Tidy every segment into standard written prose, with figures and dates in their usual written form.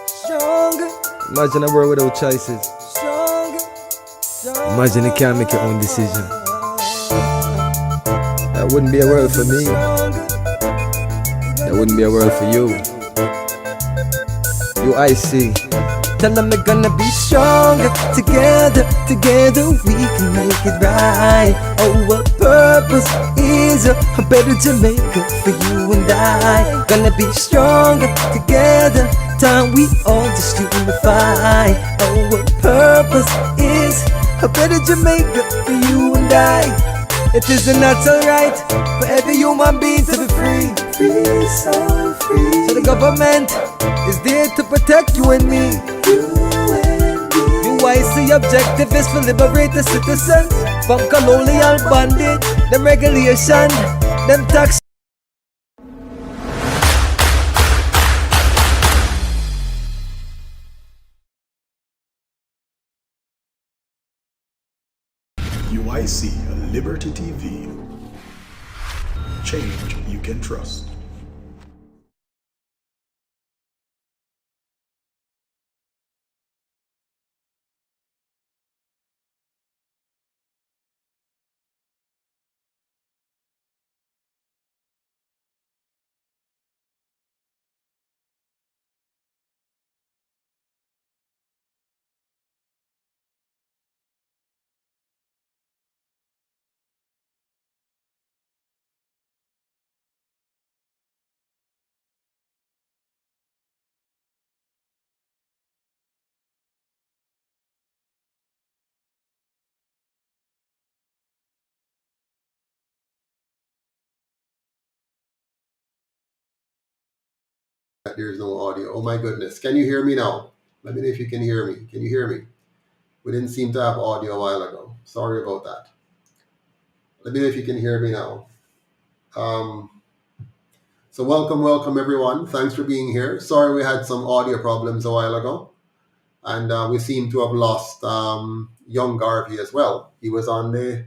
Stronger, Imagine a world without choices. stronger, Imagine you can't make your own decision. That wouldn't be a world for me. That wouldn't be a world for you. You, I see. Tell them we're gonna be stronger. Together we can make it right. Our purpose is a better Jamaica for you and I. Gonna be stronger together. Time we all just unify. Our purpose is a better Jamaica for you and I. It is a natural right for every human being to be free. Free, so free. So the government is there to protect you and me. UIC objective is to liberate the citizens from colonial bondage, them regulation, them tax. UIC Liberty TV. Change you can trust. There's no audio. Oh my goodness. Can you hear me now? Let me know if you can hear me. Can you hear me? We didn't seem to have audio a while ago. Sorry about that. Let me know if you can hear me now. So welcome everyone. Thanks for being here. Sorry we had some audio problems a while ago. And we seem to have lost Young Garvey as well. He was on the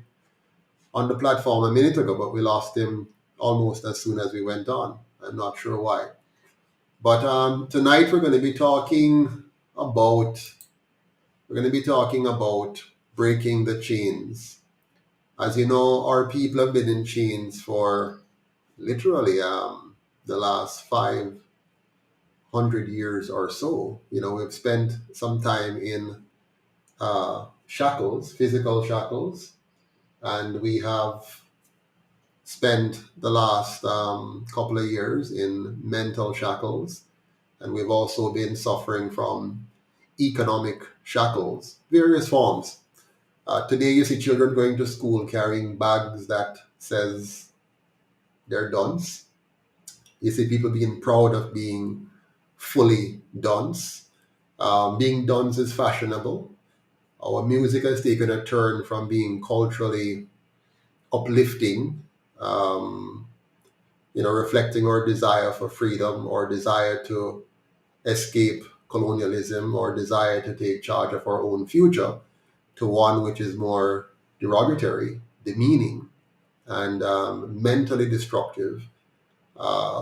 platform a minute ago, but we lost him almost as soon as we went on. I'm not sure why. But tonight we're going to be talking about breaking the chains. As you know, our people have been in chains for literally the last 500 years or so. You know, we've spent some time in shackles, physical shackles, and we have spent the last couple of years in mental shackles, and we've also been suffering from economic shackles, various forms. Today you see children going to school carrying bags that says they're dunce. You see people being proud of being fully dunce. Being dunce is fashionable. Our music has taken a turn from being culturally uplifting, reflecting our desire for freedom or desire to escape colonialism or desire to take charge of our own future, to one which is more derogatory, demeaning, and mentally destructive,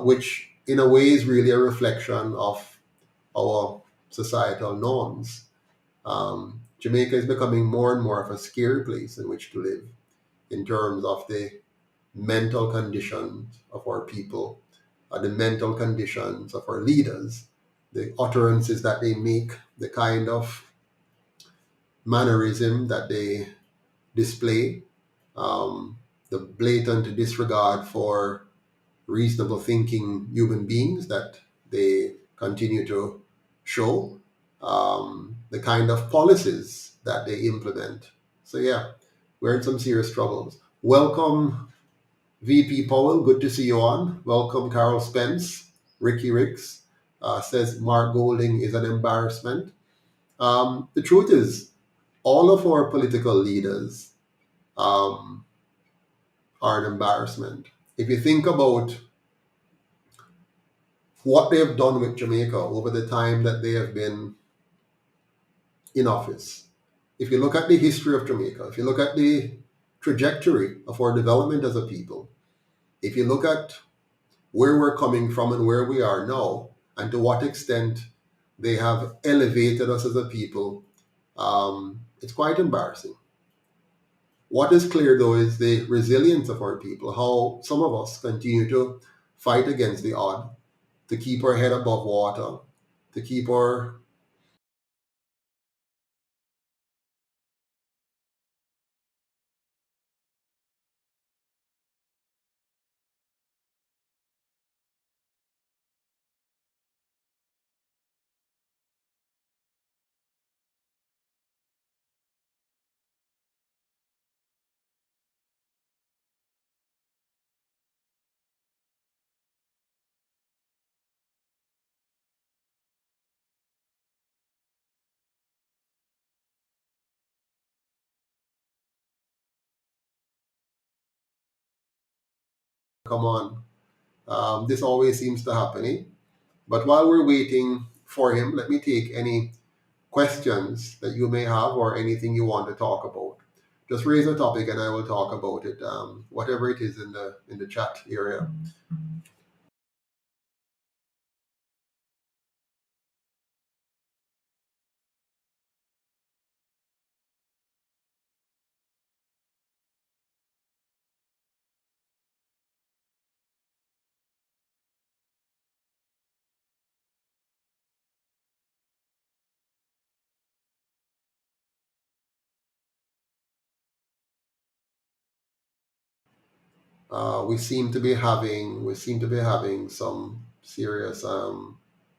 which in a way is really a reflection of our societal norms. Jamaica is becoming more and more of a scary place in which to live in terms of the mental conditions of our people, the mental conditions of our leaders, the utterances that they make, the kind of mannerism that they display, the blatant disregard for reasonable thinking human beings that they continue to show, the kind of policies that they implement. So yeah, we're in some serious troubles. Welcome, VP Powell. Good to see you on. Welcome, Carol Spence. Ricky Ricks says Mark Golding is an embarrassment. The truth is, all of our political leaders are an embarrassment. If you think about what they have done with Jamaica over the time that they have been in office, if you look at the history of Jamaica, if you look at the trajectory of our development as a people, if you look at where we're coming from and where we are now, and to what extent they have elevated us as a people, it's quite embarrassing. What is clear, though, is the resilience of our people, how some of us continue to fight against the odd, to keep our head above water, to keep our. Come on. This always seems to happen, eh? But while we're waiting for him, let me take any questions that you may have or anything you want to talk about. Just raise a topic and I will talk about it. Whatever it is in the chat area. We seem to be having some serious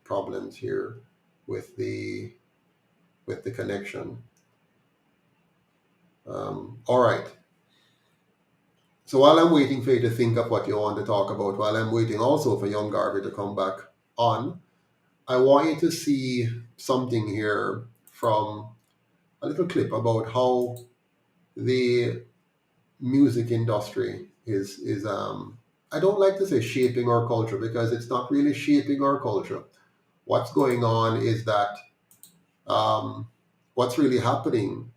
problems here with the connection. All right. So while I'm waiting for you to think of what you want to talk about, while I'm waiting also for Young Garvey to come back on, I want you to see something here from a little clip about how the music industry is I don't like to say shaping our culture because it's not really shaping our culture. What's going on is that um, what's really happening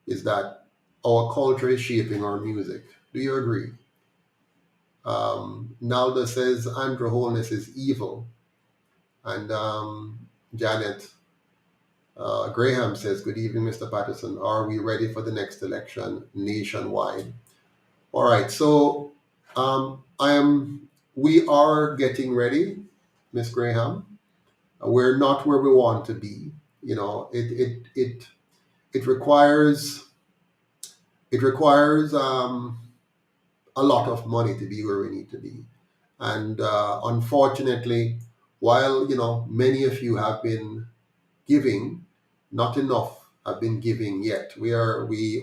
is that our culture is shaping our music. Do you agree? Nalda says Andrew Holness is evil, and Janet Graham says, "Good evening, Mr. Patterson. Are we ready for the next election nationwide?" All right, so I am. We are getting ready, Miss Graham. We're not where we want to be. You know, it requires a lot of money to be where we need to be, and unfortunately, while many of you have been giving, not enough have been giving yet. We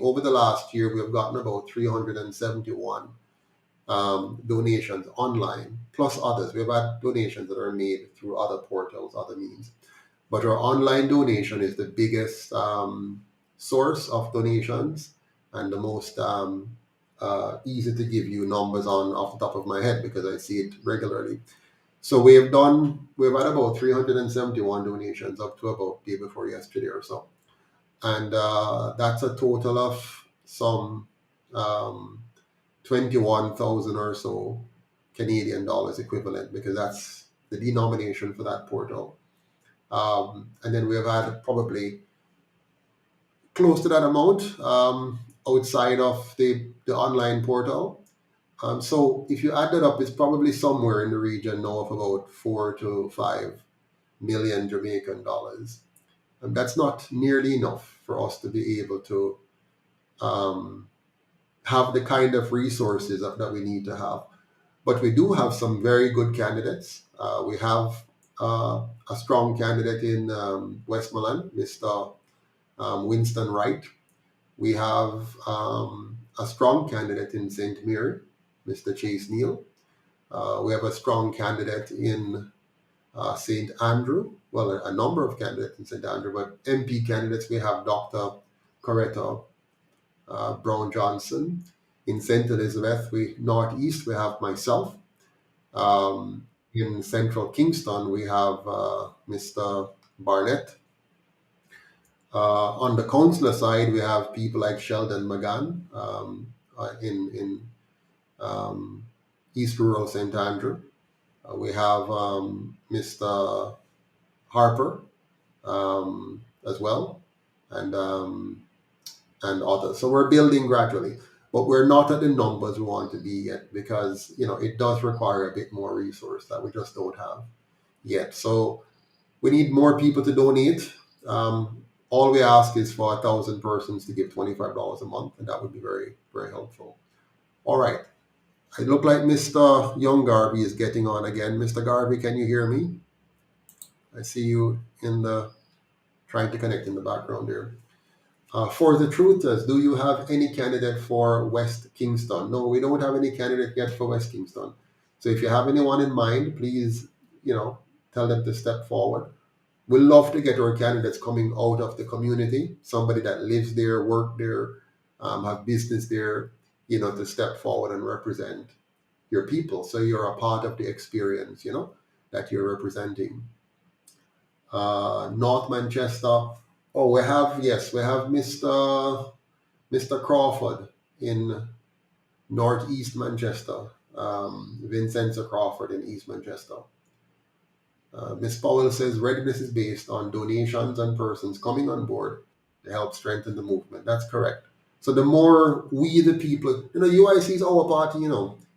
over the last year we have gotten about 371 donations online, plus others. We've had donations that are made through other portals, other means. But our online donation is the biggest source of donations and the most easy to give you numbers on off the top of my head because I see it regularly. So we've had about 371 donations up to about day before yesterday or so. And that's a total of some 21,000 or so Canadian dollars equivalent because that's the denomination for that portal. And then we've had probably close to that amount outside of the online portal. So if you add that up, it's probably somewhere in the region now of about 4 to 5 million Jamaican dollars. And that's not nearly enough for us to be able to have the kind of resources that we need to have. But we do have some very good candidates. We have a strong candidate in Westmoreland, Mr. Winston Wright. We have a strong candidate in St. Mary, Mr. Chase Neal. We have a strong candidate in St. Andrew. Well, a number of candidates in St. Andrew, but MP candidates, we have Dr. Coretta Brown Johnson. In St. Elizabeth, Northeast, we have myself. In Central Kingston, we have Mr. Barnett. On the councillor side, we have people like Sheldon McGann in East Rural St. Andrew. We have Mr. Harper as well, and others. So we're building gradually, but we're not at the numbers we want to be yet because it does require a bit more resource that we just don't have yet. So we need more people to donate. All we ask is for 1,000 persons to give $25 a month, and that would be very, very helpful. All right. I look like Mr. Young Garvey is getting on again. Mr. Garvey, can you hear me? I see you trying to connect in the background there. For the truthers, do you have any candidate for West Kingston? No, we don't have any candidate yet for West Kingston. So if you have anyone in mind, please, tell them to step forward. We love to get our candidates coming out of the community, somebody that lives there, work there, have business there, to step forward and represent your people. So you're a part of the experience, that you're representing. North Manchester. Oh, we have Mr. Crawford in Northeast Manchester. Vincenzo Crawford in East Manchester. Ms. Powell says readiness is based on donations and persons coming on board to help strengthen the movement. That's correct. So the more we the people, UIC is our party,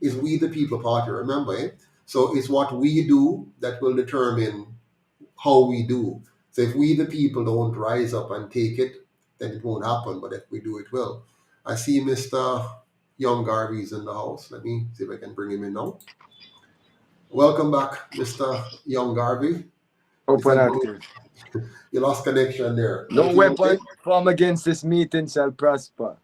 is we the people party, remember, eh? So it's what we do that will determine how we do. So if we the people don't rise up and take it, then it won't happen. But if we do, it will. I see Mr. Young Garvey is in the house. Let me see if I can bring him in now. Welcome back, Mr. Young Garvey. Open active. You lost connection there. No weapon formed against this meeting shall prosper.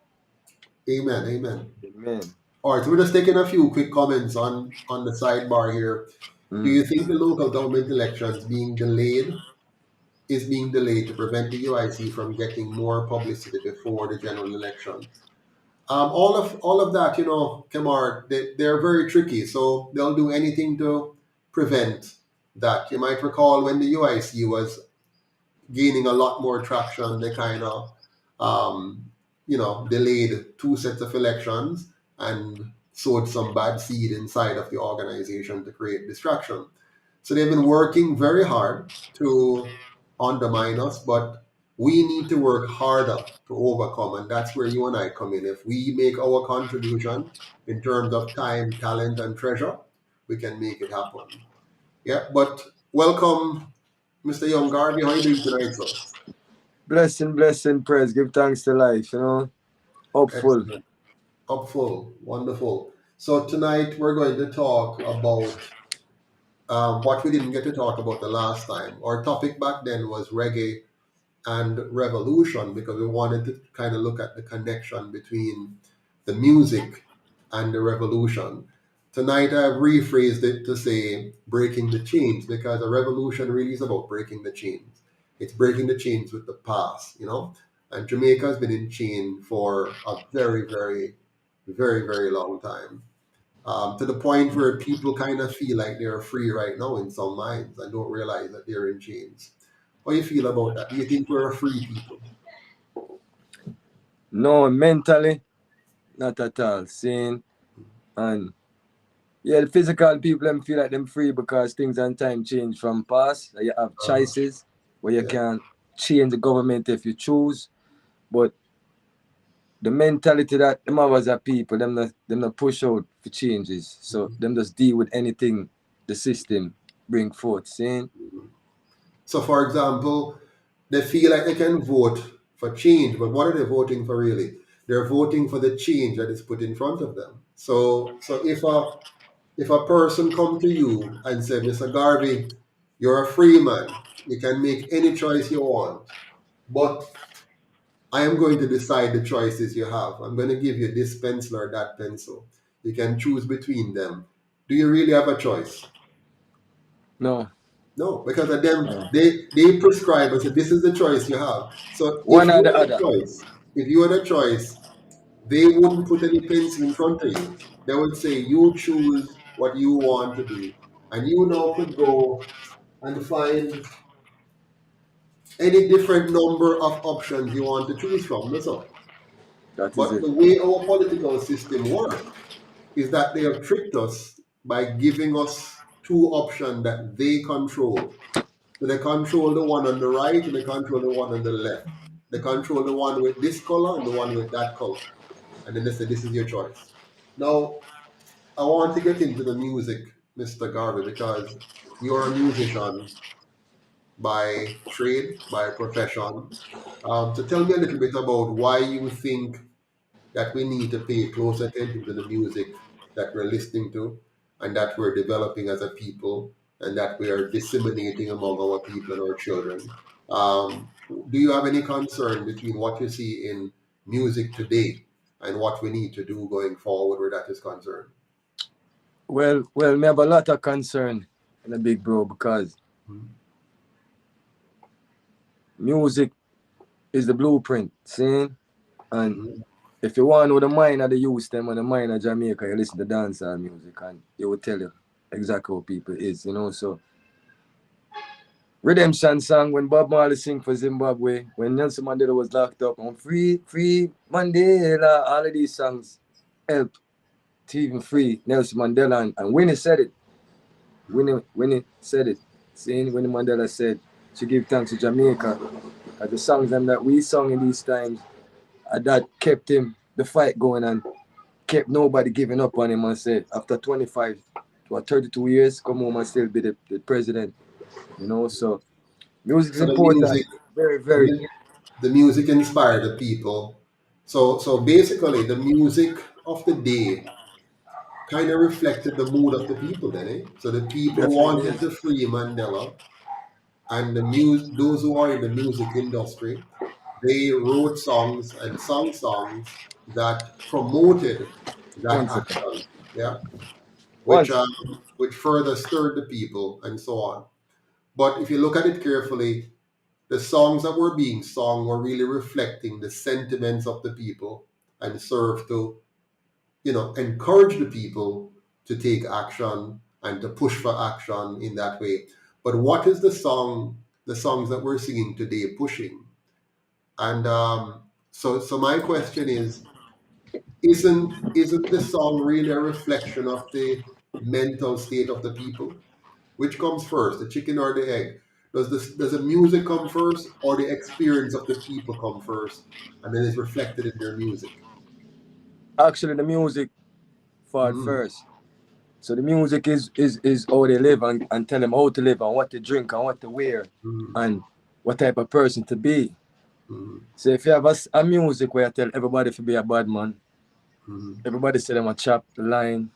Amen. Amen. Amen. All right, so we're just taking a few quick comments on the sidebar here. Do you think the local government elections is being delayed to prevent the UIC from getting more publicity before the general election? All of that, Kemar, they're very tricky. So they'll do anything to prevent that. You might recall when the UIC was gaining a lot more traction, they kind of, delayed 2 sets of elections and sowed some bad seed inside of the organization to create distraction. So they've been working very hard to undermine us, but we need to work harder to overcome, and that's where you and I come in. If we make our contribution in terms of time, talent, and treasure, we can make it happen. Yeah, but welcome, Mr. Young Garvey. How are you doing tonight, sir? Blessing, praise. Give thanks to life, Hopeful. Excellent. Hopeful. Wonderful. So tonight we're going to talk about what we didn't get to talk about the last time. Our topic back then was reggae and revolution because we wanted to kind of look at the connection between the music and the revolution. Tonight I've rephrased it to say breaking the chains because a revolution really is about breaking the chains. It's breaking the chains with the past, And Jamaica has been in chain for a very, very, very, very long time. To the point where people kind of feel like they're free right now in some minds and don't realize that they're in chains. How do you feel about that? Do you think we're a free people? No, mentally, not at all. Seeing and the physical people them feel like them free because things and time change from past. You have choices where you can change the government if you choose, but the mentality that them of us are people, them not push out for changes. So them just deal with anything the system bring forth. Seeing. So, for example, they feel like they can vote for change, but what are they voting for really? They're voting for the change that is put in front of them. So if a person come to you and say, Mr. Garvey, you're a free man, you can make any choice you want, but I am going to decide the choices you have. I'm going to give you this pencil or that pencil. You can choose between them. Do you really have a choice? No. No, because of them, they prescribe and say, this is the choice you have. So One or the other. If you had a choice, they wouldn't put any pencil in front of you. They would say, you choose what you want to do. And you now could go and find any different number of options you want to choose from. That's all. But the way our political system works is that they have tricked us by giving us two options that they control. So they control the one on the right and they control the one on the left. They control the one with this color and the one with that color. And then they say, this is your choice. Now, I want to get into the music, Mr. Garvey, because you're a musician by trade, by profession. So tell me a little bit about why you think that we need to pay close attention to the music that we're listening to and that we're developing as a people and that we are disseminating among our people and our children. Do you have any concern between what you see in music today and what we need to do going forward where that is concerned? Well, me have a lot of concern in a big bro because music is the blueprint, see? And if you want to know the mind of the youth them and the mind of Jamaica, you listen to dancehall music and it will tell you exactly how people is, you know. So Redemption song when Bob Marley sing for Zimbabwe, when Nelson Mandela was locked up, on Free Mandela, all of these songs help to even free Nelson Mandela. And Winnie said it. Winnie said it. Seeing Winnie Mandela said to give thanks to Jamaica. The songs that we sung in these times, that kept him the fight going and kept nobody giving up on him and said after 25 to 32 years, come home and still be the president. You know, so music is So important. Very, very. the music inspired the people. So basically the music of the day kind of reflected the mood of the people then, eh? So the people Definitely wanted is. to free Mandela, and those who are in the music industry, they wrote songs and sung songs that promoted that One second. action, yeah, One which second. which further stirred the people and so on. But if you look at it carefully, the songs that were being sung were really reflecting the sentiments of the people and serve to, encourage the people to take action and to push for action in that way. But what is the songs that we're singing today pushing? And so my question is, isn't the song really a reflection of the mental state of the people? Which comes first, the chicken or the egg? Does the music come first or the experience of the people come first and then it's reflected in their music? Actually, the music fought Mm-hmm. first. So the music is how they live and tell them how to live and what to drink and what to wear Mm-hmm. and what type of person to be. Mm-hmm. So if you have a music where you tell everybody to be a bad man, Mm-hmm. everybody say them a chop, line,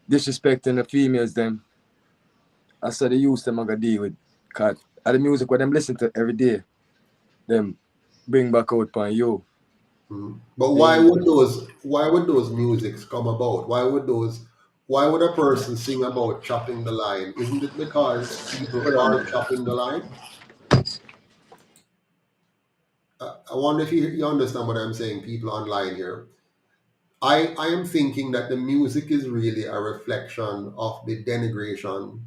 disrespecting the females them, I saw the youth them I got deal with. Cause the music where them listen to every day, them bring back out upon you. Mhm. But See? why would those musics come about? Why would a person sing about chopping the line? Isn't it because people Hold on are there. chopping the line? I wonder if you understand what I'm saying, people online here. I am thinking that the music is really a reflection of the denigration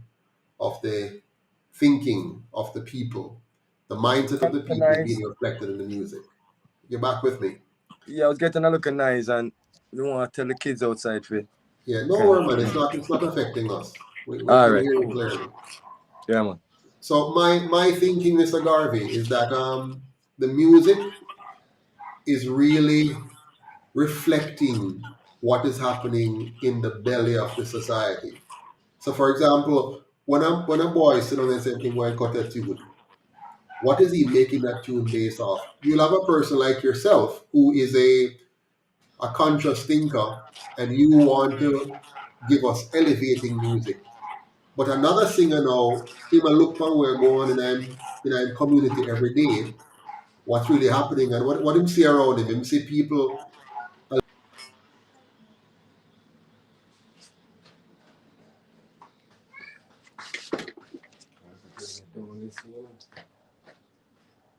of the thinking of the people. The mindset of the people is Nice. being reflected in the music. You're back with me. Yeah, I was getting a looking nice and you want to tell the kids outside for Yeah, no kind worry, of man. thing. It's not affecting us. We All can right, hear you cool. clearly. Yeah, man. So my thinking, Mr. Garvey, is that the music is really reflecting what is happening in the belly of the society. So, for example, when a boy sit down and say, "I'm going to cut a tune," what is he making that tune based off? You'll have a person like yourself who is a conscious thinker, and you want to give us elevating music. But another singer now, him a look from where going in I'm community every day, what's really happening and what him see around him. Him see people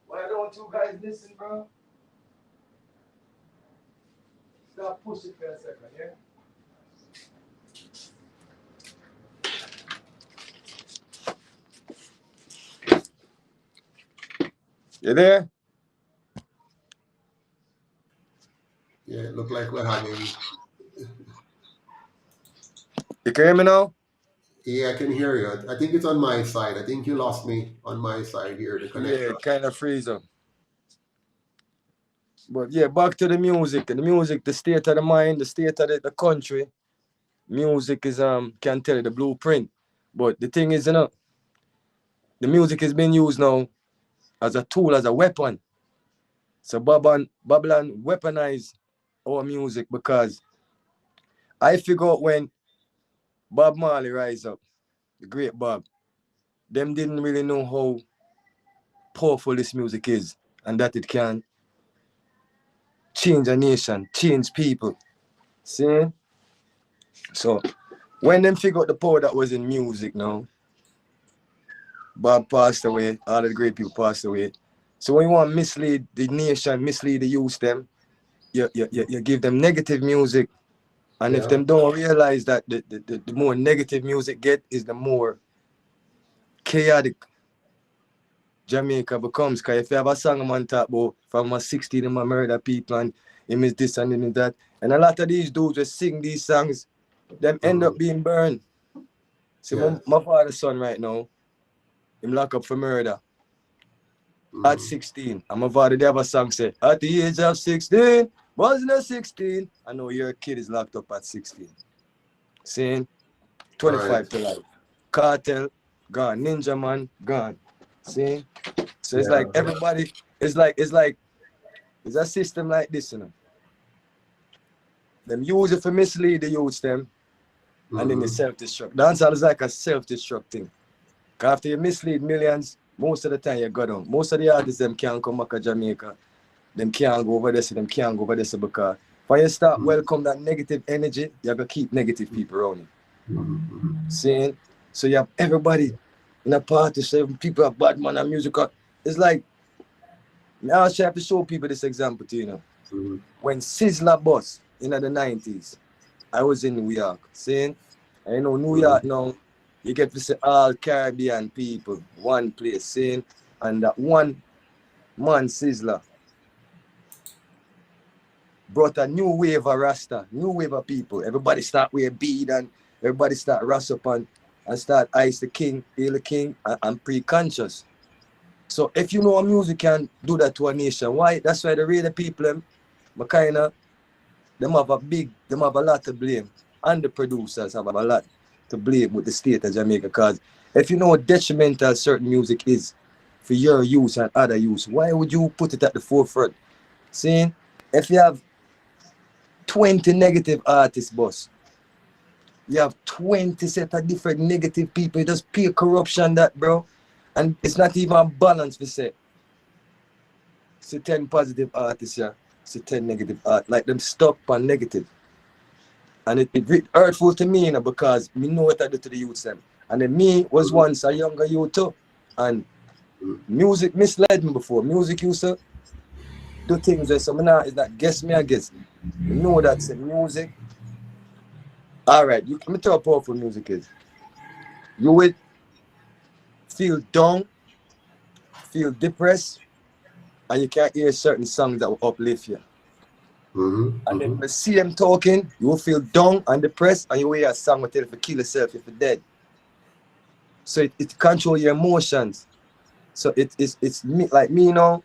Why don't you guys listen, bro? Stop pushing for a second, yeah? You there? yeah, look like we're having You can hear me now? Yeah, I can hear you. I think it's on my side. I think you lost me on my side here, the Yeah, connection. it kind of freeze up. But yeah, back to the music. The music, the state of the mind, the state of the country. Music is can tell you the blueprint. But the thing is, the music is being used now as a tool, as a weapon. So Babylon weaponize our music because I figure out when Bob Marley rise up, the great Bob, them didn't really know how powerful this music is and that it can change a nation, change people. See? So when them figure out the power that was in music now, Bob passed away, all the great people passed away. So when you want to mislead the nation, mislead the youth them, you give them negative music. And if Yeah. them don't realize that the more negative music get is the more chaotic Jamaica becomes. Because if you have a song man talk about from a 16 him a murder people and him is this and him is that. And a lot of these dudes just sing these songs, them end up being burned. See, Yeah. my father's son right now, him locked up for murder at 16. And my father, they have a song say, at the age of 16, wasn't 16. I know your kid is locked up at 16. Saying 25 Right. to life. Cartel, gone. Ninja Man, gone. See? So it's Yeah. like everybody, it's a system like this, Them use it for mislead the youths them, and then they self-destruct. Dancehall is like a self-destruct thing. Because after you mislead millions, most of the time you go down. Most of the artists them can't come back to Jamaica. Them can't go over there, so them can't go over there, so because when you start welcome that negative energy, you're going to keep negative people around you. See? So you have everybody in a party, so people are bad man and music. It's like, now I have to show people this example to you, When Sizzla bust in the 90s, I was in New York, seeing, and New York now, you get to see all Caribbean people, one place, seeing, and that one man, Sizzla, brought a new wave of Rasta, new wave of people. Everybody start wear bead and everybody start ras up and start ice the king, hail the king, and pre-conscious. So if you know a music can do that to a nation, why? That's why the radio people, them have a lot to blame. And the producers have a lot to blame with the state of Jamaica. Because if you know what detrimental certain music is for your use and other use, why would you put it at the forefront? See, if you have 20 negative artists, boss, you have 20 set of different negative people. You just pure corruption that, bro. And it's not even balanced, we say. See 10 positive artists, yeah. See 10 negative art. Like them stuck on negative. And it hurtful to me, because me know what I do to the youths them. And then me was once a younger youth too. And music misled me before. Music used to do things that some now is that guess me, I guess. You know that's music. Alright, let me tell you how powerful music is. You would feel down, feel depressed, and you can't hear certain songs that will uplift you. And then when you see them talking, you will feel down and depressed, and you hear a song will tell you to kill yourself if you're dead. So it controls your emotions. So it's me, like me, I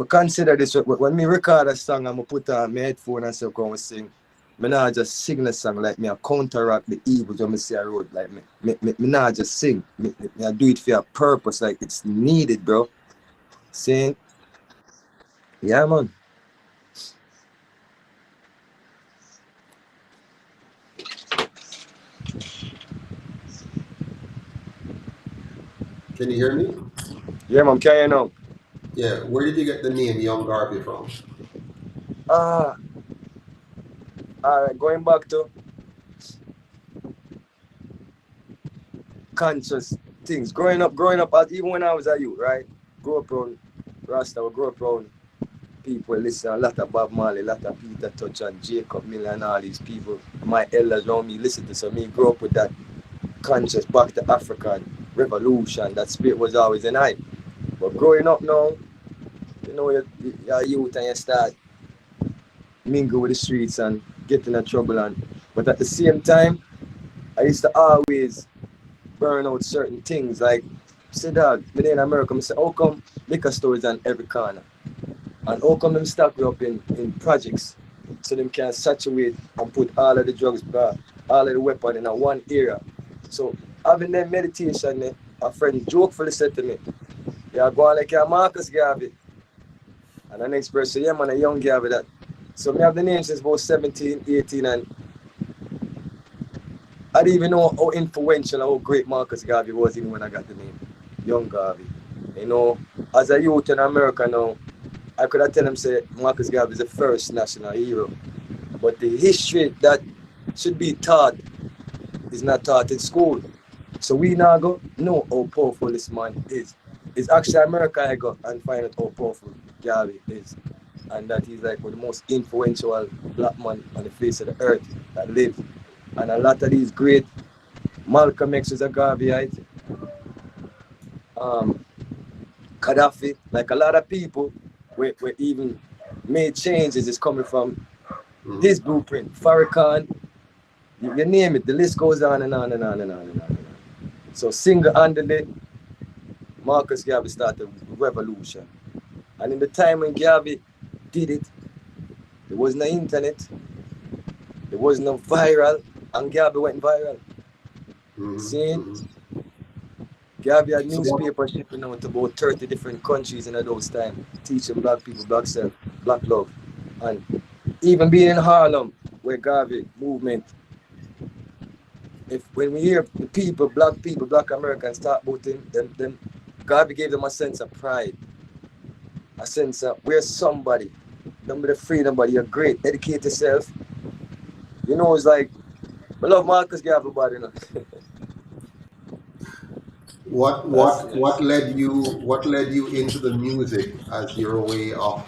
consider this when me record a song, I'm gonna put on my headphone and say, come and sing. Me not just sing the song like me, I counteract the evils when me see a road. Like me not just sing. Me I do it for a purpose, like it's needed, bro. Sing. Yeah, man. Can you hear me? Yeah, man, can you know? Yeah. Where did you get the name Young Garvey from? Alright, going back to conscious things. Growing up, even when I was a youth, right? Grew up around Rasta, grew up around people listen a lot of Bob Marley, a lot of Peter Touch and Jacob Miller and all these people. My elders around me listen to, so me grew up with that conscious back to African revolution. That spirit was always in I. But growing up now, you're a youth and you start mingle with the streets and get in trouble, but at the same time, I used to always burn out certain things. Like, say dog, when in America, I say, how come liquor stores on every corner? And how come them stack up in projects so them can saturate and put all of the drugs, all of the weapon in a one area. So having that meditation, a friend jokefully said to me, yeah, go on like a Marcus Garvey. And the next person, yeah man, a young Garvey that. So me have the name since about 17, 18, and I didn't even know how influential and how great Marcus Garvey was even when I got the name. Young Garvey. You know, as a youth in America now, I could have tell them say Marcus Garvey is the first national hero. But the history that should be taught is not taught in school. So we now go know how powerful this man is. It's actually America I go and find out how powerful Garvey is. And that he's like one of the most influential black man on the face of the earth that lives. And a lot of these great Malcolm X is a Garveyite. Gaddafi, like a lot of people were even made changes is coming from his blueprint. Farrakhan, you name it, the list goes on and on and on and on and on. So single-handedly, Marcus Garvey started a revolution. And in the time when Garvey did it, there was no internet, there was no viral, and Garvey went viral. Seeing? Garvey had newspaper shipping out to about 30 different countries in those times, teaching black people, black self, black love. And even being in Harlem, where Garvey movement, when we hear the people, black Americans talk about him, then Garvey gave them a sense of pride, a sense of we're somebody. Don't be afraid of nobody, you're great, educate yourself. You know, it's like, I love Marcus Garvey, but you know. What led you into the music as your way of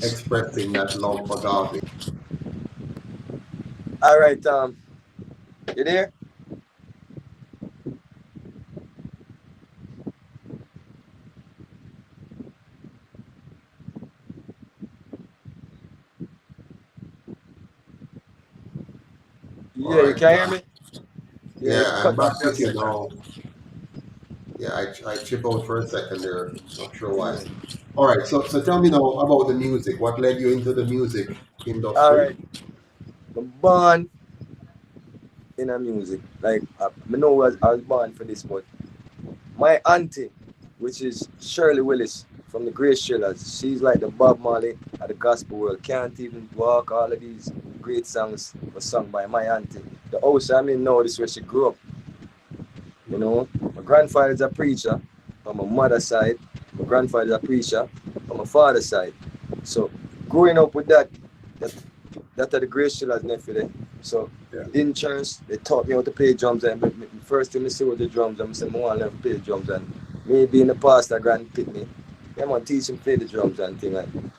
expressing that love for Garvey? All right, you there? Yeah, you can hear me? Yeah, Yeah, I'm cut back off for a with you second. now. Yeah, I chip out for a second there. Not sure why. Yeah. All right, so tell me now about the music. What led you into the music All industry? right, I'm born in a music. Like, I know I was born for this, but my auntie, which is Shirley Willis from the Grace Shillers, she's like the Bob Marley of the gospel world. Can't even walk. All of these great songs were sung by my auntie. The house I'm in now, this is where she grew up. You know, my grandfather's a preacher on my mother's side. My grandfather's a preacher on my father's side. So growing up with that are the Grace Shillers nephew there. So in church, they taught me how to play drums. And first thing I see with the drums, I said, I want to learn to play drums. And me being the pastor, grand pick me. I'm going to teach him play the drums and things. And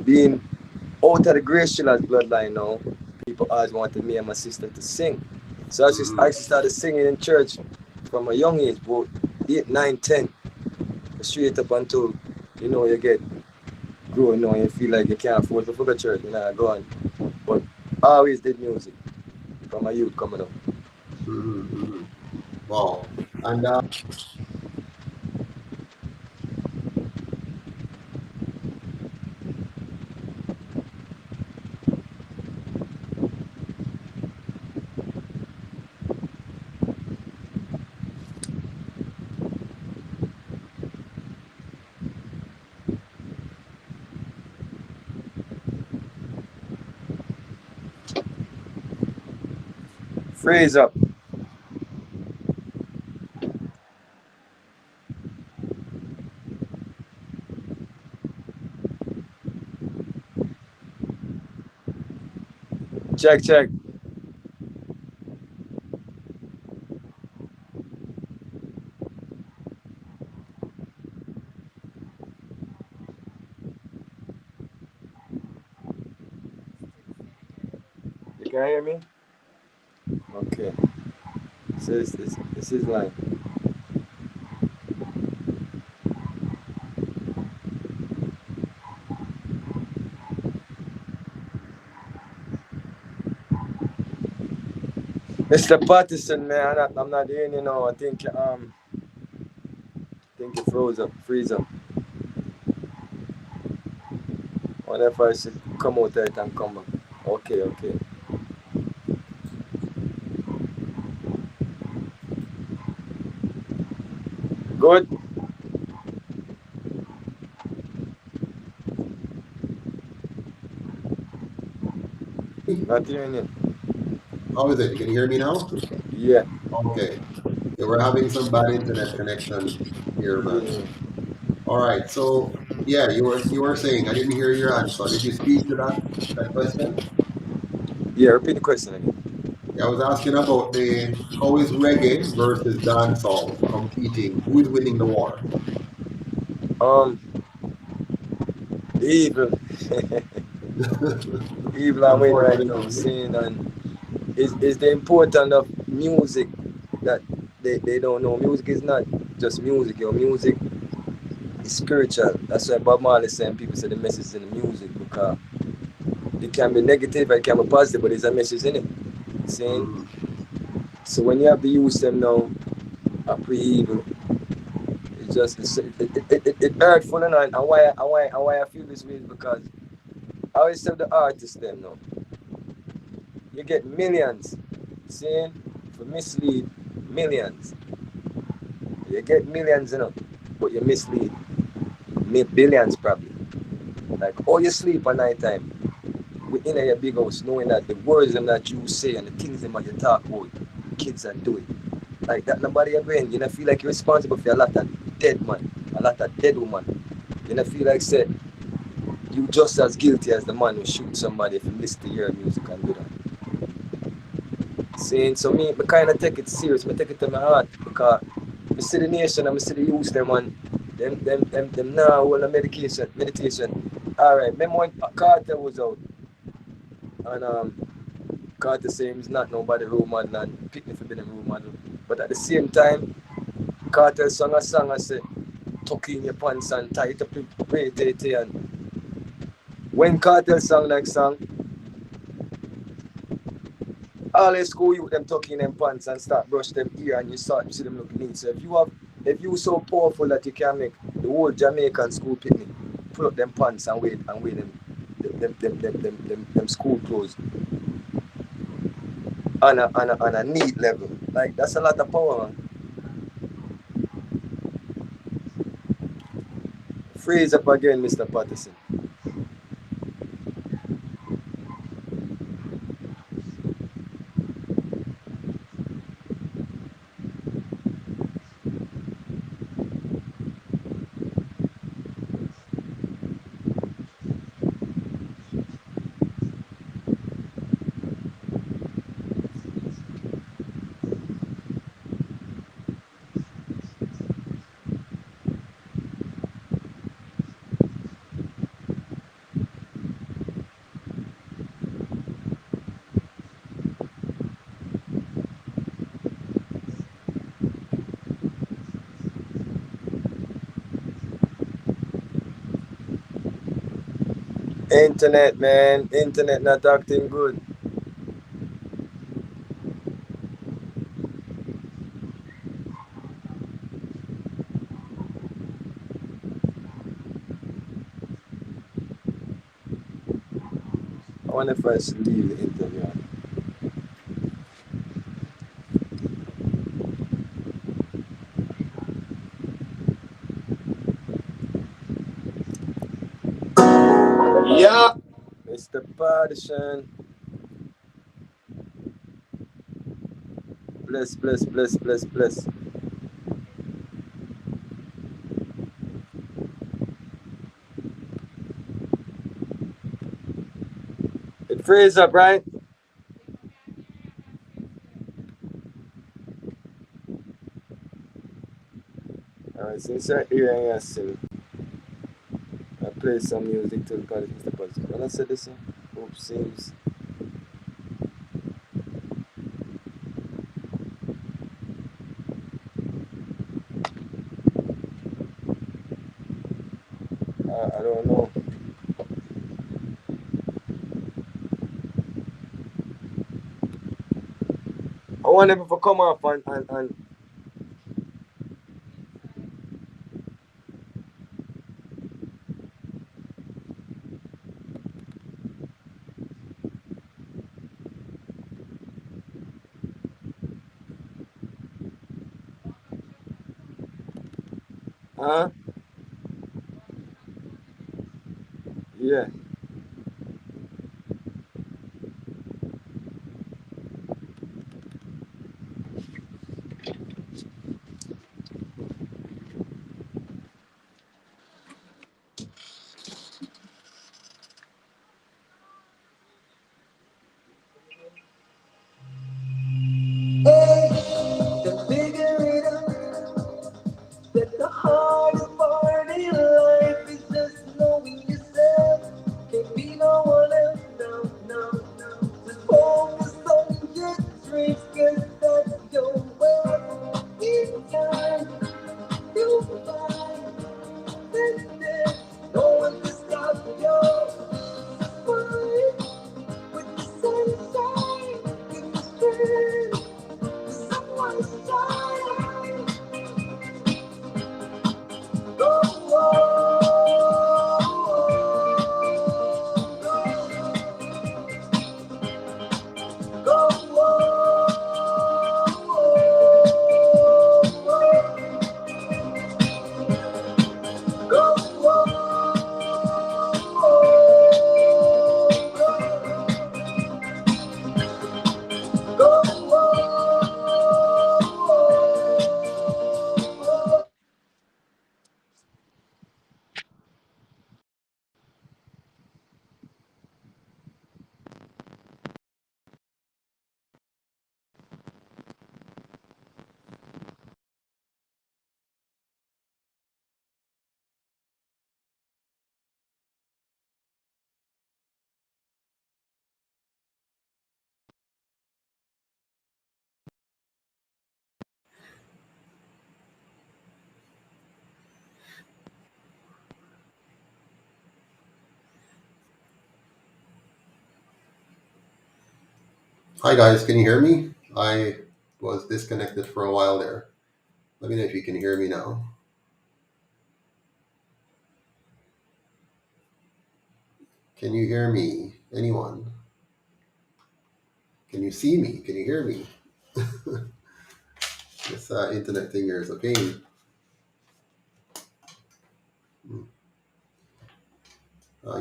being out of the Grace Shillers bloodline now, people always wanted me and my sister to sing. So I actually started singing in church from a young age, about 8, 9, 10. Straight up until, you get growing now and you feel like you can't afford to go to church, go on. But I always did music from my youth coming up. Wow. And Phrase up. Check, check. You can hear me? Okay. So this is line. Mr. Patterson, man, I'm not hearing you now. I think you froze up, freeze up. Wonder if I should come out there and come back. Okay, okay. Good. Not hearing you. How is it? Can you hear me now? Yeah. Okay. Yeah, we're having some bad internet connection here, man. Yeah. All right. So yeah, you were saying I didn't hear your answer. Did you speak to that question? Yeah, repeat the question again. Yeah, I was asking about the how is reggae versus dancehall competing? Who is winning the war? Um, evil. Evil and win right now. Unfortunately. Seeing and is the importance of music that they don't know. Music is not just music. Your music is spiritual. That's why Bob Marley saying people say the message is in the music because it can be negative, it can be positive, but there's a message in it. Saying Mm, so when you have to use them now, a pre evil. It's just it hurtful, you know, and why I feel this way is because I always tell the artists them now. You get millions, seeing for mislead millions. You get millions, you know, but you mislead billions probably. Like, oh, you sleep at night time within your big house, knowing that the words them that you say and the things them that you talk about, kids are doing. Like that, nobody ever in. You don't feel like you're responsible for a lot of dead man, a lot of dead woman. You don't feel like say you just as guilty as the man who shoot somebody if you listen to your music and do that. Saying so me kind of take it serious. Me take it to my heart because I see the nation and I see the youth them and them now all the meditation. All right, remember when Carter was out and Carter saying he's not nobody role model and pick me for being a role model. But at the same time, Carter sung a song and say, tuck in your pants and tie it up in and when Carter sang that song, all the school youth them tuck in them pants and start brush them ear and you start see them look neat. So if you so powerful that you can make the whole Jamaican school picnic, pull up them pants and wear them school clothes on a neat level. Like that's a lot of power, man. Freeze up again, Mr. Patterson. Internet, man. Internet not acting good. I wonder if I should leave the interview. Yeah, Mr. Patterson. Bless, bless, bless, bless, bless. It frees up, right? Alright, since you're here and you're still, I play some music to because Mr. Patterson. When I said this, hope seems. I don't know. want them to come off and yeah. The bigger it up, that the hardest part in life is just knowing yourself. Can't be no one else, no, no, no. Just focus on your dreams, 'cause that's your wealth. In time, you'll find that there's no one to stop your fight. With the sunshine, in the strength, someone's shine. Go, go, Hi guys, can you hear me? I was disconnected for a while there. Let me know if you can hear me now. Can you hear me? Anyone? Can you see me? Can you hear me? This internet thing here is a pain.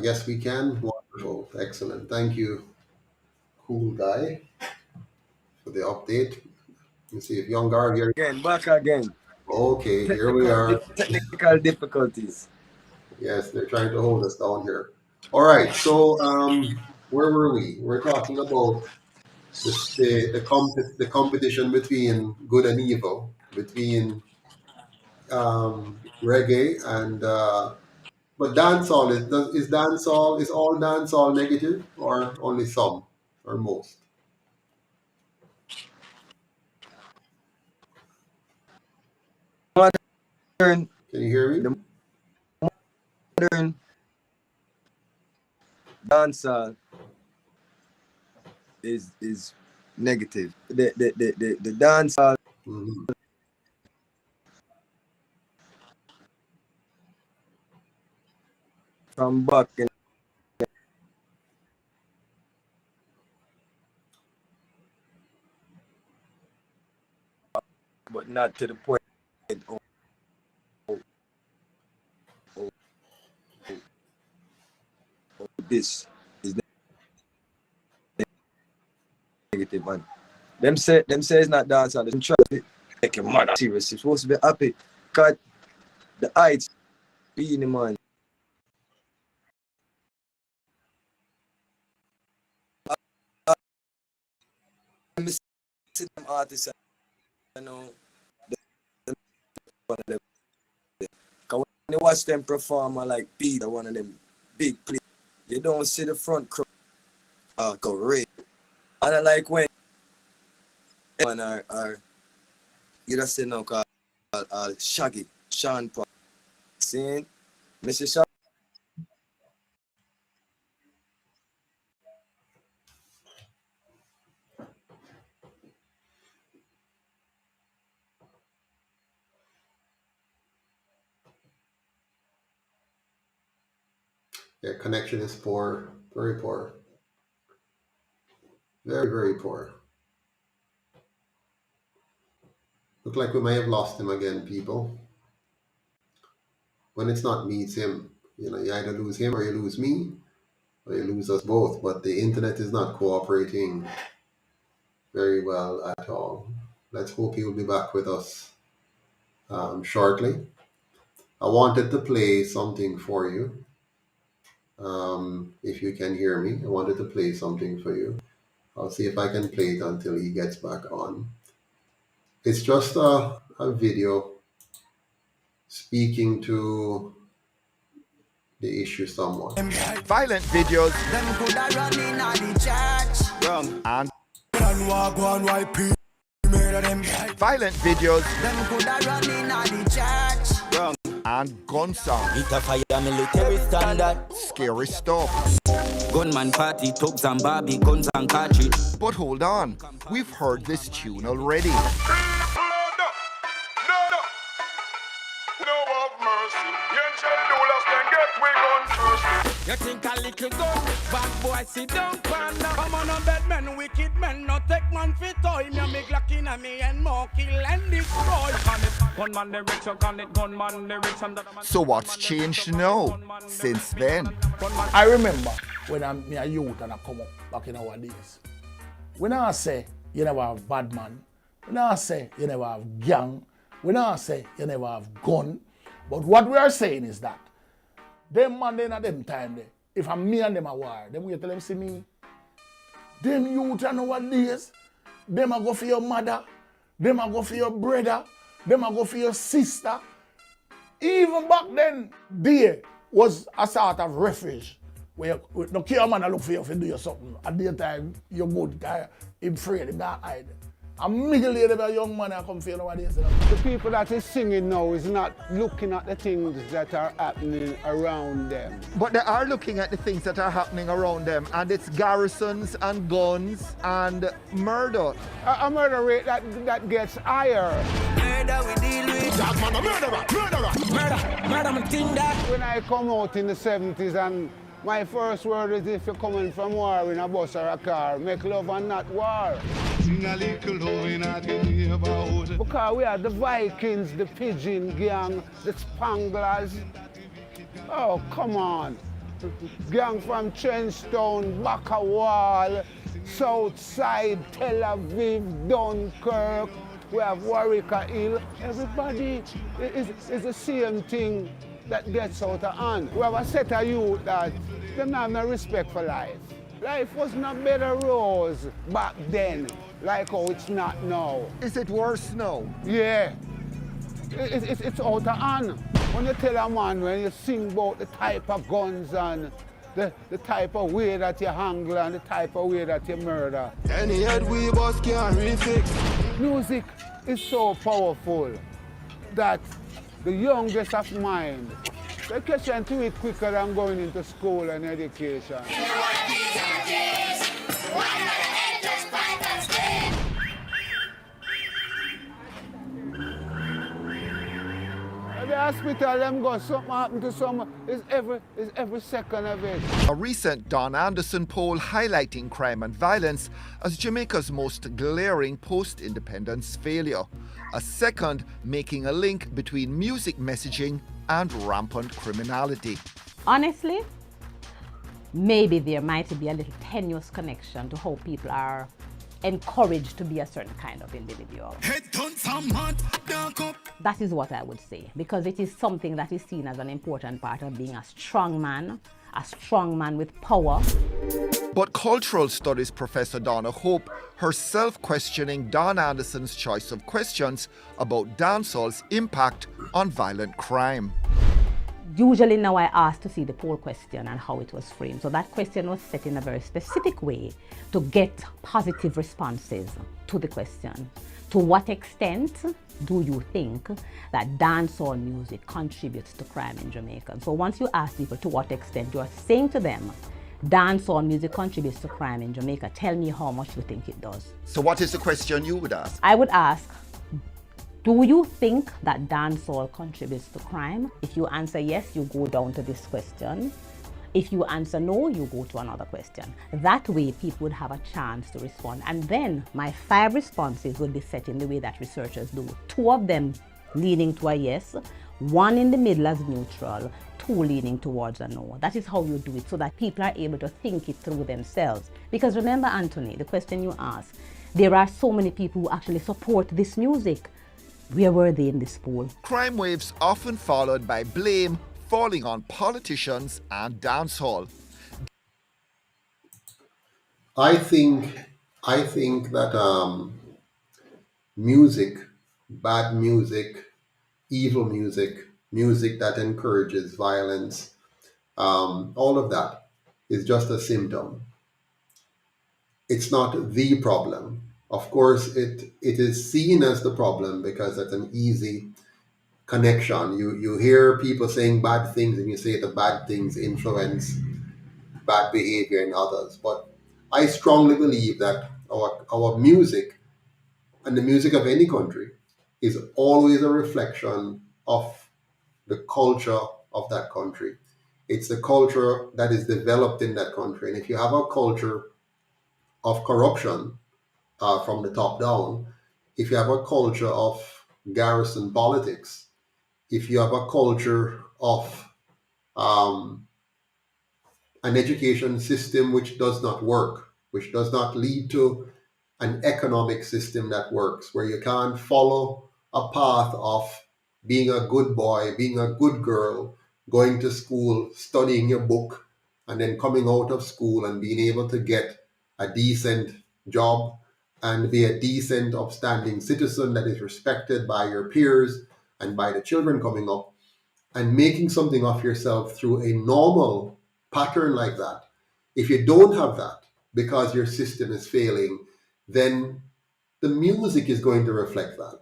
Yes, we can. Wonderful. Excellent. Thank you, cool guy, for the update. Let me see if Young Garvey here. Again, back again. Okay, here we are. Technical difficulties. Yes, they're trying to hold us down here. All right, so where were we? We're talking about the competition between good and evil, between reggae and but dancehall is all dancehall negative or only some or most? Modern, Can you hear me? the modern dancer is negative. The dancer Mhm. from back and but not to the point of, of, of this is negative, man. Them say it's not dancer. Them try to make your mother serious. You're supposed to be happy. Cause the heights being the man. I see them artists, you know, one of them. Cause when you watch them perform like Peter, one of them big players, you don't see the front crowd go red. And I like when one are you just say no called Shaggy, Sean Paul. Seeing Mr. Shaggy. Yeah, connection is poor, very poor, very, very poor. Look like we may have lost him again, people. When it's not me, it's him. You know, you either lose him or you lose me, or you lose us both. But the internet is not cooperating very well at all. Let's hope he will be back with us shortly. I wanted to play something for you. If you can hear me, I wanted to play something for you. I'll see if I can play it until he gets back on. It's just a video speaking to the issue somewhat. Violent videos Them coulda run in the church. wrong and violent videos Them coulda run in the church. wrong and gun sound. It a fire military standard. Scary stuff. Gunman party, thugs and Barbie, guns and cartridge. But hold on, we've heard this tune already. You think a little gun, bad boy sit down, pan. Come on, bad men, wicked men, not take man fit toy. Me make lucky na me and more kill and destroy. Gunman the rich, you call it gunman the rich and So what's changed now since then? I remember when I'm a youth and I come up back in our days. When I say you never have bad man, when I say you never have gang, when I say you never have gun, but what we are saying is that them man then at them time there, if I'm me and them a war, them we tell them see me, them youth and nowadays, them a go for your mother, them a go for your brother, them a go for your sister. Even back then, there was a sort of refuge where no care man a look for you if you do you something. At the time, you're good, guy, him afraid, him not hide. A middle lady, a young man a come for you nowadays. The people that is singing now is not looking at the things that are happening around them. But they are looking at the things that are happening around them, and it's garrisons and guns and murder. A murder rate that gets higher. Murder we deal with. Murder, me think that. When I come out in the 70s and my first word is if you're coming from war in a bus or a car, make love and not war. Because we are the Vikings, the Pigeon Gang, the Spanglers. Oh, come on. Gang from Trenchtown, Bacawal, Southside, Tel Aviv, Dunkirk. We have Warwick Hill. Everybody is the same thing that gets out of hand. We have a set of youth that don't have no respect for life. Life was not better rose back then, like how it's not now. Is it worse now? Yeah, it's out of hand. When you tell a man, when you sing about the type of guns and the type of way that you handle and the type of way that you murder. any head we boss can refix. Music is so powerful that the youngest of mind, they catch on to it quicker than going into school and education. At the hospital, them go, something happen to someone, is every second of it. A recent Don Anderson poll highlighting crime and violence as Jamaica's most glaring post-independence failure. A second making a link between music messaging and rampant criminality. Honestly, maybe there might be a little tenuous connection to how people are encouraged to be a certain kind of individual. That is what I would say, because it is something that is seen as an important part of being a strong man with power. But cultural studies professor Donna Hope, herself questioning Don Anderson's choice of questions about dancehall's impact on violent crime. Usually now I ask to see the poll question and how it was framed. So that question was set in a very specific way to get positive responses to the question. To what extent do you think that dancehall music contributes to crime in Jamaica? So once you ask people to what extent, you are saying to them, dancehall music contributes to crime in Jamaica. Tell me how much you think it does. So what is the question you would ask? I would ask, do you think that dancehall contributes to crime? If you answer yes, you go down to this question. If you answer no, you go to another question. That way, people would have a chance to respond. And then my 5 responses would be set in the way that researchers do. 2 of them leaning to a yes, 1 in the middle as neutral, 2 leaning towards a no. That is how you do it, so that people are able to think it through themselves. Because remember, Anthony, the question you asked, there are so many people who actually support this music. Where were they in this poll? Crime waves often followed by blame falling on politicians and dancehall. I think that music, bad music, evil music, music that encourages violence, all of that is just a symptom. It's not the problem. Of course, it is seen as the problem because it's an easy connection. You hear people saying bad things and you say the bad things influence bad behavior in others. But I strongly believe that our music and the music of any country is always a reflection of the culture of that country. It's the culture that is developed in that country. And if you have a culture of corruption from the top down, if you have a culture of garrison politics, if you have a culture of um, an education system which does not work, which does not lead to an economic system that works, where you can't follow a path of being a good boy, being a good girl, going to school, studying your book, and then coming out of school and being able to get a decent job and be a decent, upstanding citizen that is respected by your peers and by the children coming up, and making something of yourself through a normal pattern like that. If you don't have that because your system is failing, then the music is going to reflect that.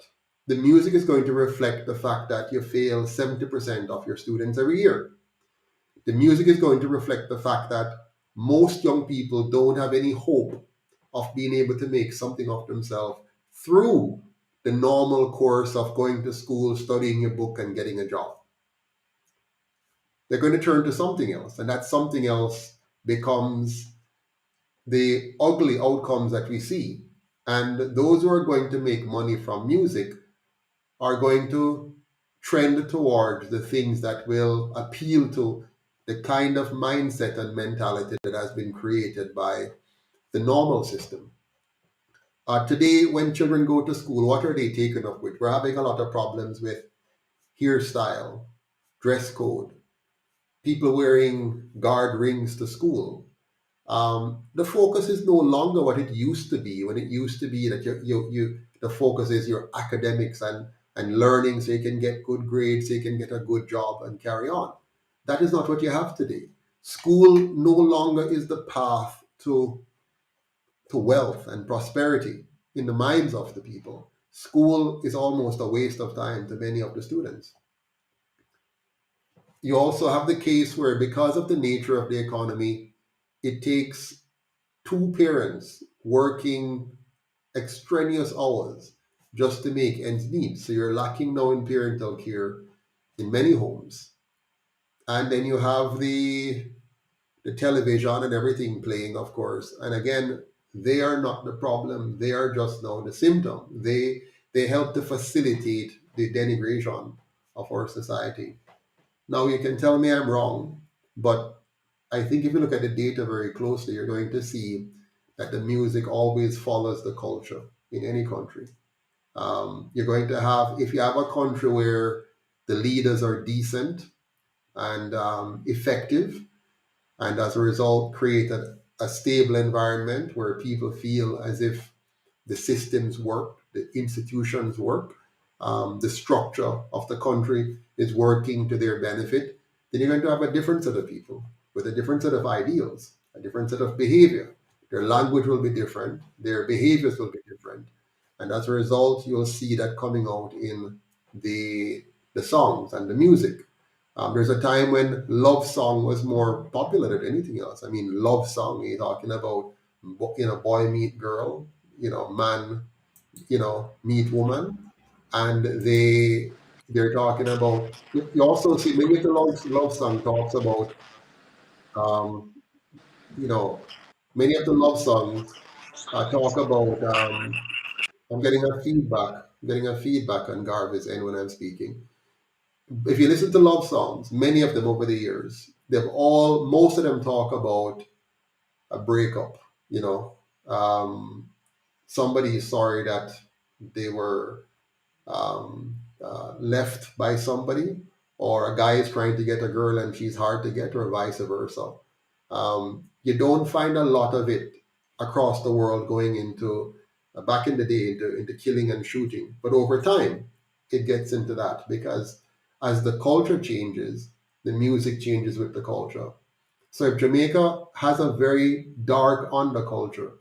The music is going to reflect the fact that you fail 70% of your students every year. The music is going to reflect the fact that most young people don't have any hope of being able to make something of themselves through the normal course of going to school, studying your book, and getting a job. They're going to turn to something else, and that something else becomes the ugly outcomes that we see. And those who are going to make money from music are going to trend towards the things that will appeal to the kind of mindset and mentality that has been created by the normal system. Today, when children go to school, what are they taken up with? We're having a lot of problems with hairstyle, dress code, people wearing guard rings to school. The focus is no longer what it used to be. When it used to be that the focus is your academics and learning so you can get good grades, so you can get a good job and carry on. That is not what you have today. School no longer is the path to wealth and prosperity in the minds of the people. School is almost a waste of time to many of the students. You also have the case where, because of the nature of the economy, it takes 2 parents working extraneous hours just to make ends meet. So you're lacking now in parental care in many homes. And then you have the television and everything playing, of course. And again, they are not the problem. They are just now the symptom. They help to facilitate the denigration of our society. Now, you can tell me I'm wrong, but I think if you look at the data very closely, you're going to see that the music always follows the culture in any country. You're going to have, if you have a country where the leaders are decent and effective, and as a result create a stable environment where people feel as if the systems work, the institutions work, the structure of the country is working to their benefit, then you're going to have a different set of people with a different set of ideals, a different set of behavior. Their language will be different, their behaviors will be different. And as a result, you'll see that coming out in the songs and the music. There's a time when love song was more popular than anything else. I mean, love song, you're talking about, boy meet girl, man, meet woman. And they're talking about, you also see many of the love song talks about Um, you know, many of the love songs talk about. I'm getting a feedback. I'm getting a feedback on Garvey's end when I'm speaking. If you listen to love songs, many of them over the years, most of them talk about a breakup. You know, somebody is sorry that they were left by somebody, or a guy is trying to get a girl and she's hard to get, or vice versa. You don't find a lot of it across the world going into back in the day into killing and shooting, but over time it gets into that because as the culture changes, the music changes with the culture. So if Jamaica has a very dark underculture,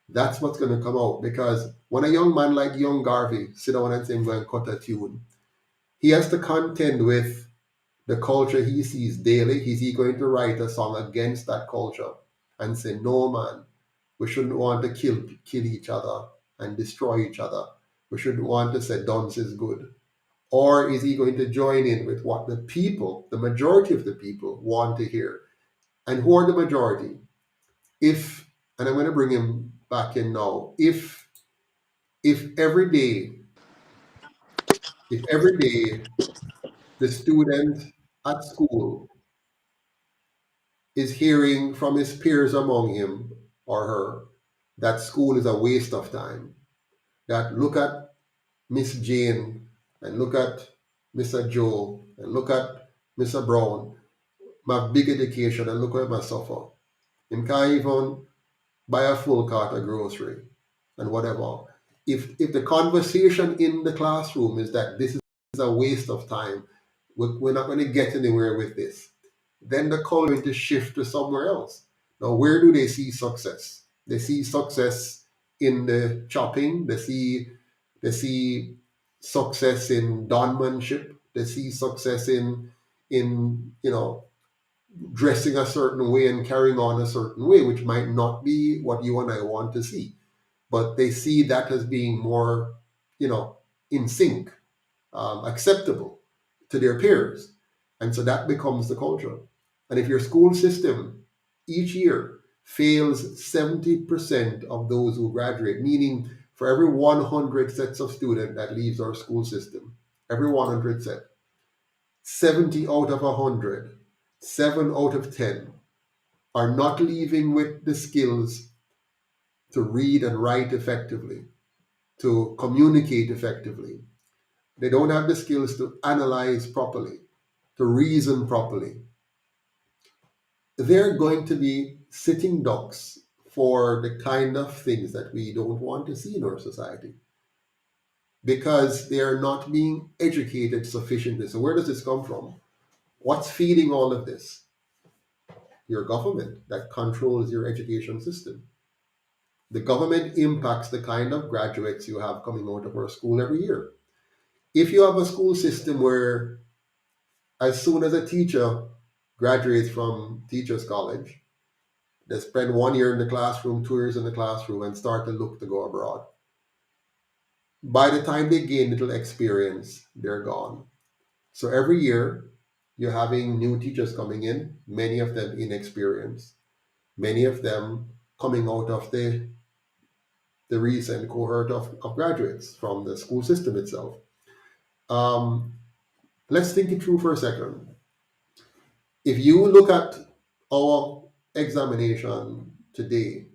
that's what's going to come out. Because when a young man like Young Garvey sit down and say, I'm going to cut a tune, he has to contend with the culture he sees daily. Is he going to write a song against that culture and say, no, man, we shouldn't want to kill each other and destroy each other. We shouldn't want to say dance is good. Or is he going to join in with what the people, the majority of the people, want to hear? And who are the majority? And I'm going to bring him back in now. If every day the student at school is hearing from his peers among him or her that school is a waste of time, that look at Miss Jane and look at Mr. Joe and look at Mr. Brown, my big education, and look where I suffer. Him can't even buy a full cart of grocery and whatever. If the conversation in the classroom is that this is a waste of time, we're not going to get anywhere with this, then the culture is to shift to somewhere else. Now, where do they see success? They see success in the chopping. They see success in donmanship. They see success in dressing a certain way and carrying on a certain way, which might not be what you and I want to see. But they see that as being more, in sync, acceptable to their peers. And so that becomes the culture. And if your school system each year fails 70% of those who graduate, meaning for every 100 sets of students that leaves our school system, every 100 set, 70 out of 100, 7 out of 10 are not leaving with the skills to read and write effectively, to communicate effectively. They don't have the skills to analyze properly, to reason properly. They're going to be sitting ducks for the kind of things that we don't want to see in our society because they are not being educated sufficiently. So where does this come from? What's feeding all of this? Your government that controls your education system. The government impacts the kind of graduates you have coming out of our school every year. If you have a school system where as soon as a teacher graduates from teachers college, they spend 1 year in the classroom, 2 years in the classroom, and start to look to go abroad. By the time they gain little experience, they're gone. So every year, you're having new teachers coming in, many of them inexperienced, many of them coming out of the recent cohort of graduates from the school system itself. Let's think it through for a second. If you look at our examination today,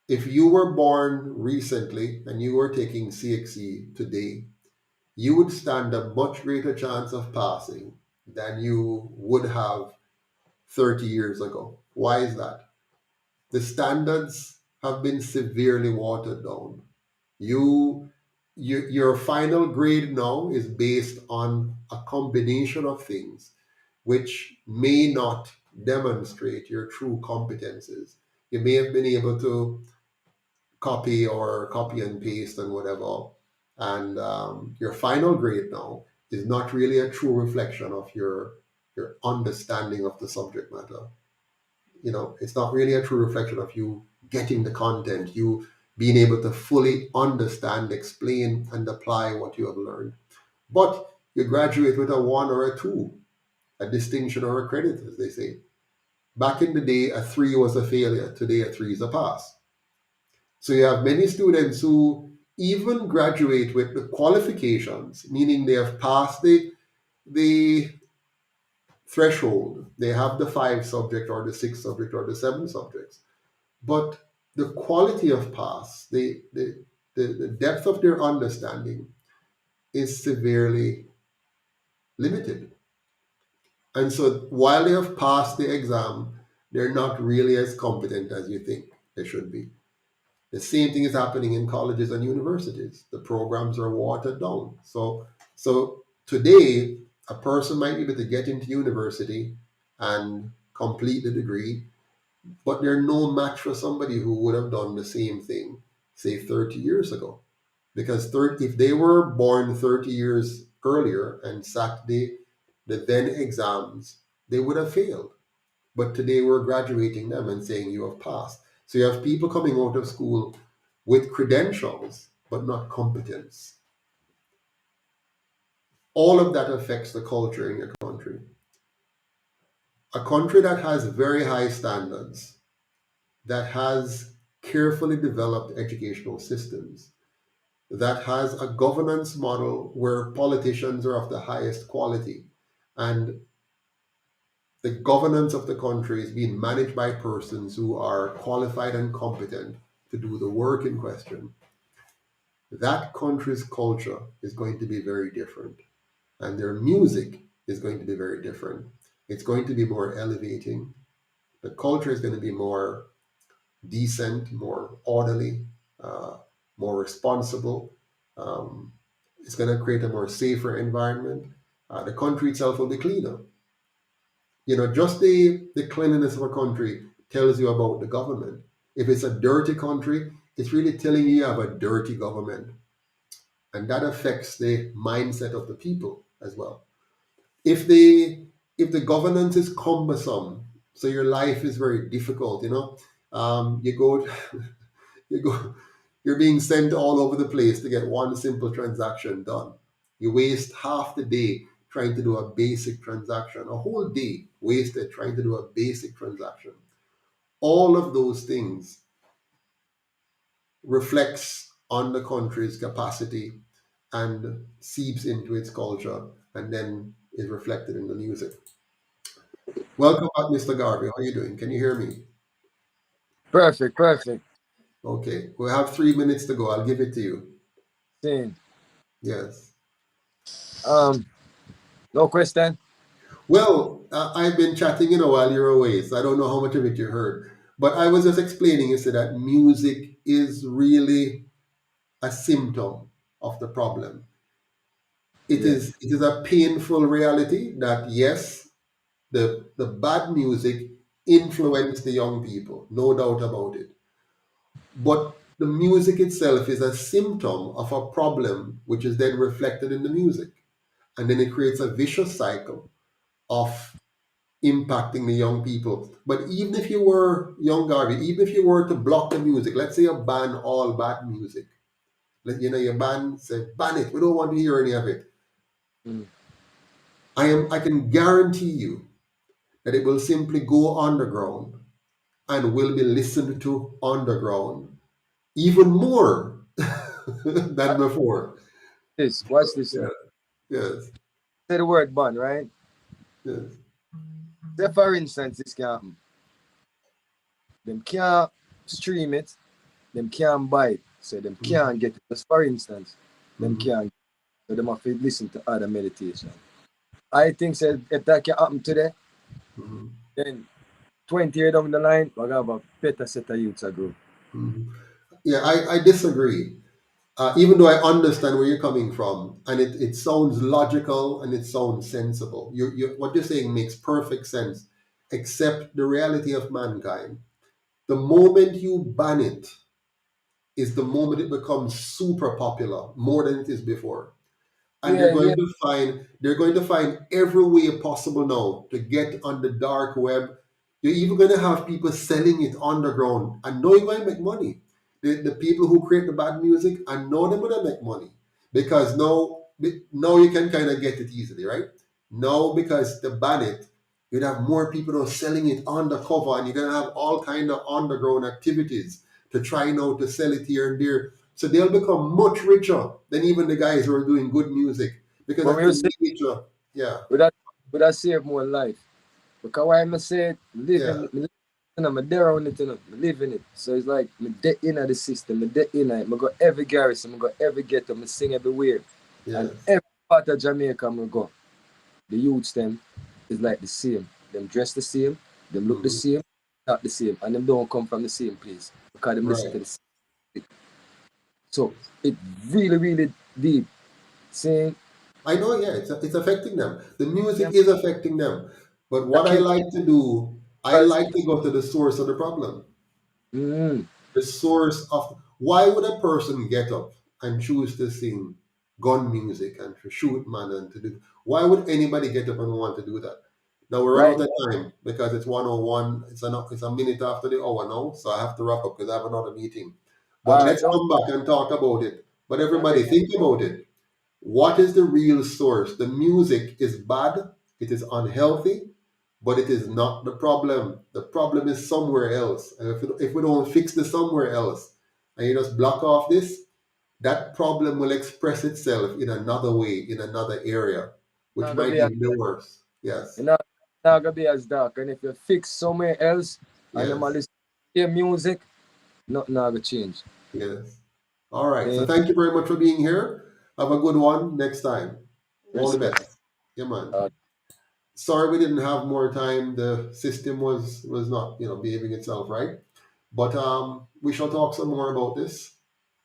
if you were born recently and you were taking CXC today, you would stand a much greater chance of passing than you would have 30 years ago. Why is that? The standards have been severely watered down. Your final grade now is based on a combination of things which may not demonstrate your true competences. You may have been able to copy and paste and whatever, and your final grade now is not really a true reflection of your understanding of the subject matter. It's not really a true reflection of you getting the content, you being able to fully understand, explain, and apply what you have learned. But you graduate with a 1 or a 2, a distinction or a credit, as they say. Back in the day, a 3 was a failure. Today, a 3 is a pass. So you have many students who even graduate with the qualifications, meaning they have passed the threshold. They have the 5 subject or the 6 subject or the 7 subjects. But the quality of pass, the depth of their understanding is severely limited. And so while they have passed the exam, they're not really as competent as you think they should be. The same thing is happening in colleges and universities. The programs are watered down. So today, a person might be able to get into university and complete the degree, but they're no match for somebody who would have done the same thing, say 30 years ago. Because if they were born 30 years earlier and sat the then exams, they would have failed. But today we're graduating them and saying you have passed. So you have people coming out of school with credentials, but not competence. All of that affects the culture in your country. A country that has very high standards, that has carefully developed educational systems, that has a governance model where politicians are of the highest quality, and the governance of the country is being managed by persons who are qualified and competent to do the work in question, that country's culture is going to be very different. And their music is going to be very different. It's going to be more elevating. The culture is going to be more decent, more orderly, more responsible. It's going to create a more safer environment. The country itself will be cleaner. Just the cleanliness of a country tells you about the government. If it's a dirty country, it's really telling you have a dirty government. And that affects the mindset of the people as well. If the governance is cumbersome, so your life is very difficult, you're being sent all over the place to get one simple transaction done. You waste half the day trying to do a basic transaction, a whole day wasted trying to do a basic transaction. All of those things reflects on the country's capacity and seeps into its culture and then is reflected in the music. Welcome back, Mr. Garvey. How are you doing? Can you hear me? Perfect. Okay, we have 3 minutes to go. I'll give it to you. Same. Yes. No question? Well, I've been chatting, while you're away, so I don't know how much of it you heard. But I was just explaining, that music is really a symptom of the problem. It is a painful reality that, yes, the bad music influenced the young people, no doubt about it. But the music itself is a symptom of a problem which is then reflected in the music. And then it creates a vicious cycle of impacting the young people. But even if you were, Young Garvey, even if you were to block the music, let's say you ban all bad music. Your band said, ban it, we don't want to hear any of it. I can guarantee you that it will simply go underground and will be listened to underground even more than before. Watch this. Yeah. Yes. Say the word ban, right? Yes. Say for instance, this can happen. Them can't stream it, them can't buy it, so them can't get it. Just for instance, them can't. So them have to listen to other meditation. I think if that can happen today, then 20 years down the line, we're gonna have a better set of youths group. Yeah, I disagree. Even though I understand where you're coming from, and it sounds logical and it sounds sensible. What you're saying makes perfect sense, except the reality of mankind. The moment you ban it is the moment it becomes super popular, more than it is before. And they're going to find every way possible now to get on the dark web. You're even going to have people selling it underground. And know you're going to make money. The people who create the bad music, I know they're going to make money. Because now you can kind of get it easily, right? Now, because to ban it, You'd have more people who are selling it undercover, and you're gonna have all kind of underground activities to try now to sell it here and there. So they'll become much richer than even the guys who are doing good music, because But that's when you the say nature. Yeah, would that save more life? Because why I say it, yeah, I'm there on it, I live in it. So it's like me dead in the system, me dead in it. I go every garrison, I go every ghetto, I sing everywhere. yeah, And every part of Jamaica I go. The youths them is like the same. Them dress the same, them look the mhm, same, talk the same, and them don't come from the same place. Because them listen right. to the same. So it really, really deep. Saying I know, yeah, it's affecting them. The music them is affecting them. But that what I kill like to do, I because like to go to the source of the problem. mm, The source of why would a person get up and choose to sing gun music and to shoot man and to do why would anybody get up and want to do that? Now we're run right out of now, time because it's 101, it's a minute after the hour now, so I have to wrap up because I have another meeting. But all right, let's don't come back and talk about it. But okay. everybody think about it. What is the real source? The music is bad, it is unhealthy, but it is not the problem. The problem is somewhere else. And if we don't fix the somewhere else and you just block off this, that problem will express itself in another way, in another area, which Not gonna might be as even be worse. Yes, you know, not gonna be as dark. And if you fix somewhere else and them a yes, listen to your music, nothing not gonna change. yes. All right. So And thank you very much for being here. Have a good one next time. All the respect. best. Yeah, man. Uh, Sorry we didn't have more time. The system was not, behaving itself right. But we shall talk some more about this.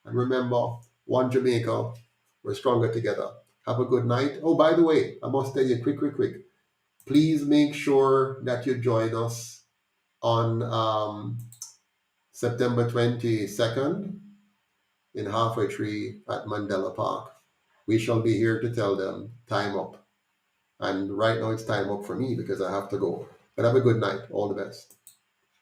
And remember, one Jamaica, we're stronger together. Have a good night. Oh, by the way, I must tell you quick. Please make sure that you join us on September 22nd in Halfway Tree at Mandela Park. We shall be here to tell them time up. And right now it's time up for me because I have to go. But have a good night. All the best.